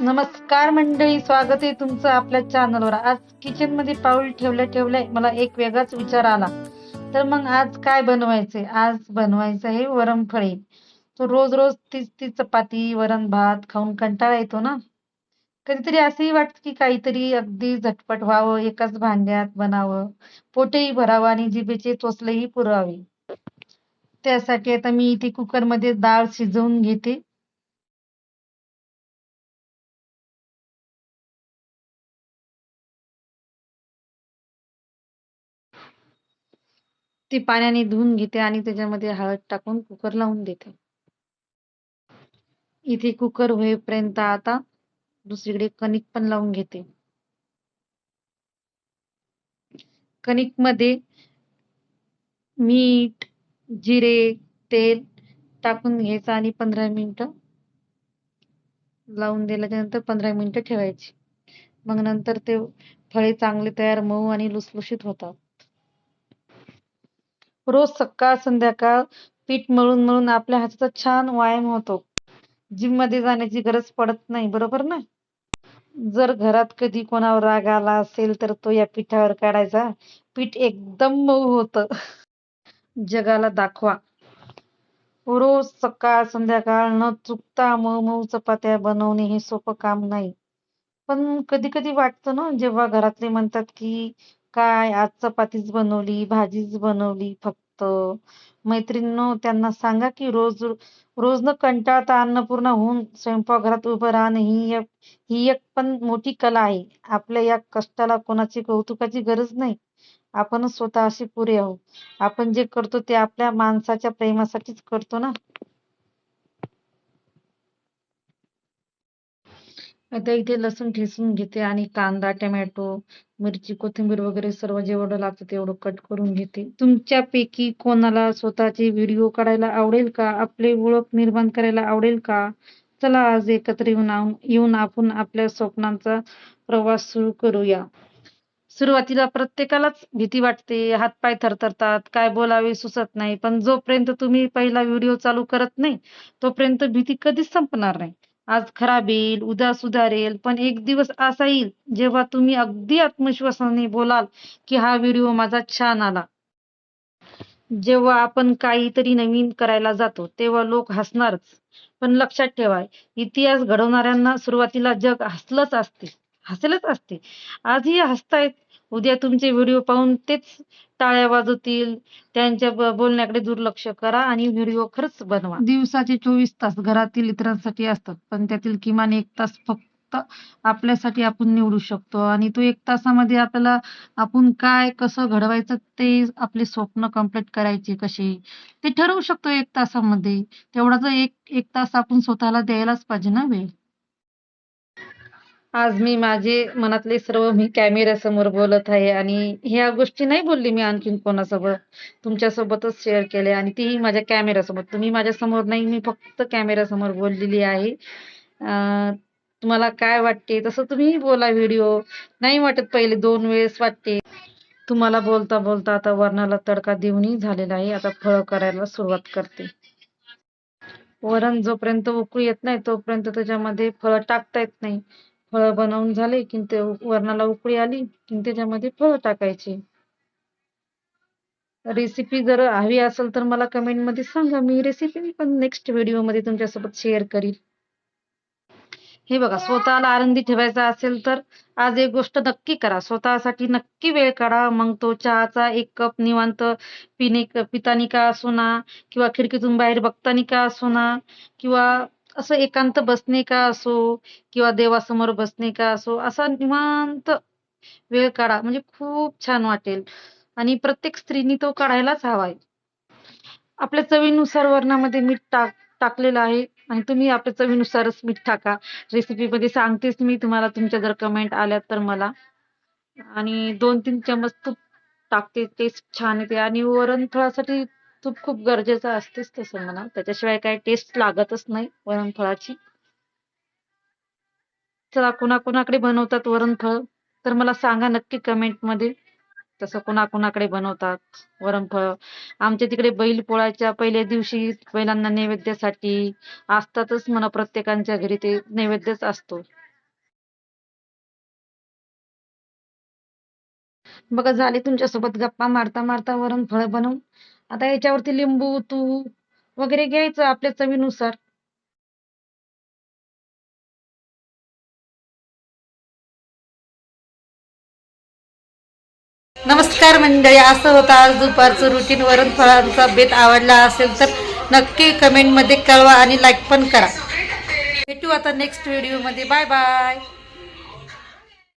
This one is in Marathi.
नमस्कार मंडळी, स्वागत आहे तुमचं आपल्या चॅनलवर. आज किचन मध्ये पाऊल ठेवल्या मला एक वेगळाच विचार आला. तर मग आज काय बनवायचंय? आज बनवायचं आहे वरणफळे. तो रोज रोज तीच ती चपाती वरण भात खाऊन कंटाळा येतो ना. कधीतरी असंही वाटतं की काहीतरी अगदी झटपट व्हावं, एकाच भांड्यात बनावं, पोटही भरावं आणि जिभेचे चोचलेही पुरावे. त्यासाठी आता मी इथे कुकर मध्ये डाळ शिजवून घेते. ती पाण्याने धुवून घेते आणि त्याच्यामध्ये हळद टाकून कुकर लावून देते. इथे कुकर होईपर्यंत आता दुसरीकडे कणिक पण लावून घेते. कणिक मध्ये मीठ, जिरे, तेल टाकून घ्यायचं आणि 15 मिनिटं लावून दिल्यानंतर 15 मिनिटं ठेवायची. मग नंतर ते फळे चांगले तयार मऊ आणि लुसलुशीत होतात. रोज सकाळ संध्याकाळ पीठ मळून मळून आपल्या हाताचा छान व्यायाम होतो. जिम मध्ये जाण्याची गरज पडत नाही, बरोबर ना? जर घरात कधी कोणावर राग आला असेल तर तो या पिठावर काढायचा. पीठ एकदम मऊ होतं. जगाला दाखवा. रोज सकाळ संध्याकाळ न चुकता मऊ मऊ चपात्या बनवणे हे सोपं काम नाही. पण कधी कधी वाटतं ना, जेव्हा घरातले म्हणतात की काय आज चपातीच बनवली, भाजीच बनवली फक्त. मैत्रिणींनो, त्यांना सांगा की रोज रोज न कंटाळता अन्नपूर्णा होऊन स्वयंपाकघरात उभं राहणं ही एक पण मोठी कला आहे. आपल्या या कष्टाला कोणाची कौतुकाची गरज नाही. आपणच स्वतःशी पुरे आहोत. आपण जे करतो ते आपल्या माणसाच्या प्रेमासाठीच करतो ना. आता इथे लसूण ठेचून घेते आणि कांदा, टोमॅटो, मिरची, कोथिंबीर वगैरे सर्व जेवढं लागतं तेवढं कट करून घेते. तुमच्यापैकी कोणाला स्वतःचे व्हिडिओ काढायला आवडेल का? आपली ओळख निर्माण करायला आवडेल का? चला आज एकत्र येऊन आपण आपल्या स्वप्नांचा प्रवास सुरू करूया. सुरुवातीला प्रत्येकालाच भीती वाटते, हातपाय थरथरतात, काय बोलावे सुचत नाही. पण जोपर्यंत तुम्ही पहिला व्हिडिओ चालू करत नाही, तोपर्यंत भीती कधीच संपणार नाही. आज खराब येईल, उद्या सुधारेल, पण एक दिवस असा येईल जेव्हा तुम्ही अगदी आत्मविश्वासाने बोलाल की हा व्हिडिओ माझा छान आला. जेव्हा आपण काहीतरी नवीन करायला जातो तेव्हा लोक हसणारच. पण लक्षात ठेवा, इतिहास घडवणाऱ्यांना सुरुवातीला जग हसेलच असते. आजही हसतायत. उद्या तुमचे व्हिडिओ पाहून तेच टाळ्या वाजवतील. त्यांच्या बोलण्याकडे दुर्लक्ष करा आणि व्हिडिओ खरंच बनवा. दिवसाचे 24 तास घरातील इतरांसाठी असतात, पण त्यातील किमान 1 तास फक्त आपल्यासाठी आपण निवडू शकतो. आणि तो 1 तासामध्ये आपल्याला आपण काय कसं घडवायचं, ते आपले स्वप्न कंप्लीट करायचे कसे, ते ठरवू शकतो 1 तासामध्ये. तेवढा जर एक तास आपण स्वतःला द्यायलाच पाहिजे ना वेळ. आज मी माझे मनातले सर्व मी कॅमेऱ्यासमोर बोलत आहे आणि ह्या गोष्टी नाही बोलली मी आणखीन कोणासोबत. तुमच्यासोबतच शेअर केले आणि तीही माझ्या कॅमेऱ्यासमोर. तुम्ही माझ्या समोर नाही, मी फक्त कॅमेऱ्यासमोर बोललेली आहे. तुम्हाला काय वाटते तसं तुम्ही बोला. व्हिडिओ नाही वाटत, पहिले 2 वेळेस वाटते. तुम्हाला बोलता बोलता आता वरणाला तडका देऊनही झालेला आहे. आता फळं करायला सुरुवात करते. वरण जोपर्यंत उकळी येत नाही तोपर्यंत त्याच्यामध्ये फळं टाकता येत नाही. फळं बनवून झाले की ते वरणाला उकळी आली की त्याच्यामध्ये फळं टाकायची. रेसिपी जर हवी असेल तर मला कमेंटमध्ये सांगा. मी रेसिपी पण नेक्स्ट व्हिडिओमध्ये तुमच्यासोबत शेअर करील. हे बघा, स्वतःला आनंदी ठेवायचा असेल तर आज एक गोष्ट नक्की करा. स्वतःसाठी नक्की वेळ काढा. मग तो चहाचा 1 कप निवांत पितानी का असो ना, किंवा खिडकीतून बाहेर बघतानी का असो ना, किंवा असं एकांत बसणे का असो, किंवा देवासमोर बसणे का असो, असा निवांत वेळ काढा. म्हणजे खूप छान वाटेल आणि प्रत्येक स्त्रीनी तो काढायलाच हवाय. आपल्या चवीनुसार वरणामध्ये मीठ टाकलेलं आहे आणि तुम्ही आपल्या चवीनुसारच मीठ टाका. रेसिपीमध्ये सांगतेच मी तुम्हाला. तुमच्या जर कमेंट आल्या तर मला. आणि 2-3 चमच तूप टाकते, टेस्ट छान येते. आणि वरणफळासाठी तूप खूप गरजेचं असतेच तसं म्हणा. त्याच्याशिवाय काही टेस्ट लागतच नाही वरणफळाची. चला, कोणाकोणाकडे बनवतात वरणफळ तर मला सांगा नक्की कमेंटमध्ये. तसं कोणाकोणाकडे बनवतात वरणफळ. आमच्या तिकडे बैल पोळायच्या पहिल्या दिवशी बैलांना नैवेद्यासाठी असतातच म्हणा, प्रत्येकांच्या घरी ते नैवेद्यच असतो. बघा झाले तुमच्यासोबत गप्पा मारता मारता वरण फळं बनवून. आता याच्यावरती लिंबू, तूप वगैरे घ्यायचं आपल्या चवीनुसार. नमस्कार मंडळी, असं होतं आज दुपारचं रुटीन. वरण फळांचा बेत आवडला असेल तर नक्की कमेंटमध्ये कळवा आणि लाईक पण करा. भेटू आता नेक्स्ट व्हिडिओमध्ये. Bye bye.